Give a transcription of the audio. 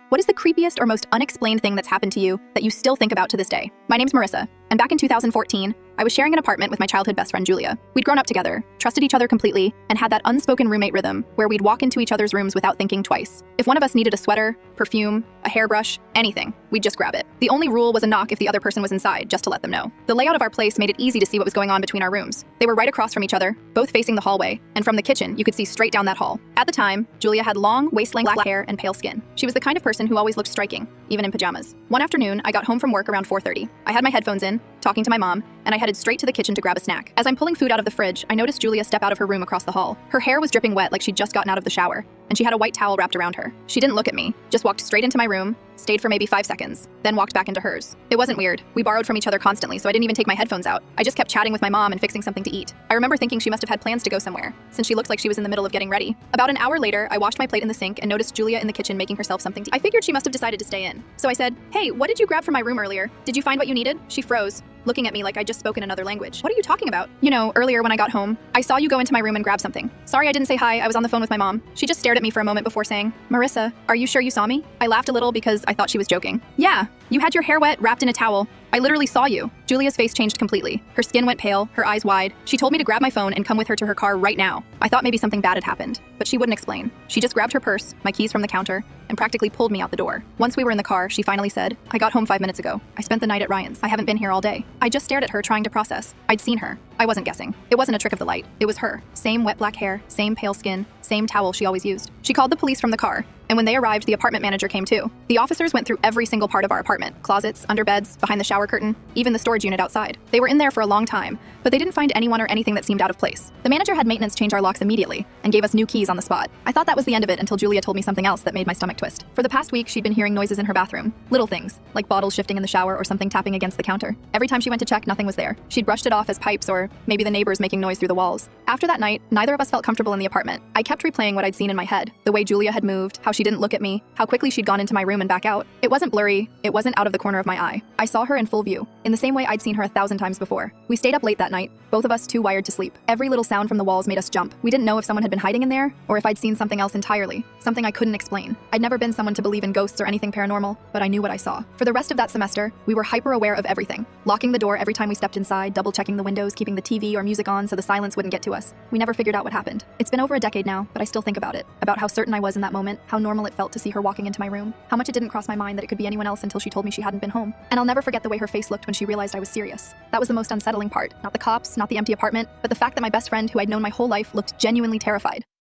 What is the creepiest or most unexplained thing that's happened to you that you still think about to this day? My name's Marissa, and back in 2014, I was sharing an apartment with my childhood best friend Julia. We'd grown up together, trusted each other completely, and had that unspoken roommate rhythm where we'd walk into each other's rooms without thinking twice. If one of us needed a sweater, perfume, a hairbrush, anything, we'd just grab it. The only rule was a knock if the other person was inside, just to let them know. The layout of our place made it easy to see what was going on between our rooms. They were right across from each other, both facing the hallway, and from the kitchen, you could see straight down that hall. At the time, Julia had long, waist-length black hair and pale skin. She was the kind of person who always looked striking, even in pajamas. One afternoon, I got home from work around 4:30. I had my headphones in, talking to my mom, and I headed straight to the kitchen to grab a snack. As I'm pulling food out of the fridge, I noticed Julia step out of her room across the hall. Her hair was dripping wet like she'd just gotten out of the shower, and she had a white towel wrapped around her. She didn't look at me, just walked straight into my room, stayed for maybe 5 seconds, then walked back into hers. It wasn't weird. We borrowed from each other constantly, so I didn't even take my headphones out. I just kept chatting with my mom and fixing something to eat. I remember thinking she must have had plans to go somewhere, since she looked like she was in the middle of getting ready. About an hour later, I washed my plate in the sink and noticed Julia in the kitchen making herself something to eat. I figured she must have decided to stay in. So I said, "Hey, what did you grab from my room earlier? Did you find what you needed?" She froze, looking at me like I just spoke in another language. "What are you talking about?" "You know, earlier when I got home, I saw you go into my room and grab something. Sorry I didn't say hi, I was on the phone with my mom." She just stared at me for a moment before saying, "Marissa, are you sure you saw me?" I laughed a little because I thought she was joking. "Yeah, you had your hair wet, wrapped in a towel. I literally saw you." Julia's face changed completely. Her skin went pale, her eyes wide. She told me to grab my phone and come with her to her car right now. I thought maybe something bad had happened, but she wouldn't explain. She just grabbed her purse, my keys from the counter, and practically pulled me out the door. Once we were in the car, she finally said, "I got home 5 minutes ago. I spent the night at Ryan's. I haven't been here all day." I just stared at her, trying to process. I'd seen her. I wasn't guessing. It wasn't a trick of the light. It was her. Same wet black hair, same pale skin, same towel she always used. She called the police from the car, and when they arrived, the apartment manager came too. The officers went through every single part of our apartment: closets, under beds, behind the shower curtain, even the storage unit outside. They were in there for a long time, but they didn't find anyone or anything that seemed out of place. The manager had maintenance change our locks immediately and gave us new keys on the spot. I thought that was the end of it until Julia told me something else that made my stomach twist. For the past week, she'd been hearing noises in her bathroom. Little things, like bottles shifting in the shower or something tapping against the counter. Every time she went to check, nothing was there. She'd brushed it off as pipes or maybe the neighbors making noise through the walls. After that night, neither of us felt comfortable in the apartment. I kept replaying what I'd seen in my head. The way Julia had moved, how she didn't look at me, how quickly she'd gone into my room and back out. It wasn't blurry, it wasn't out of the corner of my eye. I saw her in full view, in the same way I'd seen her 1,000 times before. We stayed up late that night, both of us too wired to sleep. Every little sound from the walls made us jump. We didn't know if someone had been hiding in there, or if I'd seen something else entirely, something I couldn't explain. I'd never been someone to believe in ghosts or anything paranormal, but I knew what I saw. For the rest of that semester, we were hyper aware of everything, locking the door every time we stepped inside, double-checking the windows, keeping the TV or music on so the silence wouldn't get to us. We never figured out what happened. It's been over a decade now, but I still think about it, about how certain I was in that moment, how normal it felt to see her walking into my room, how much it didn't cross my mind that it could be anyone else until she told me she hadn't been home. And I'll never forget the way her face looked when she realized I was serious. That was the most unsettling part. Not the cops, not the empty apartment, but the fact that my best friend, who I'd known my whole life, looked genuinely terrified.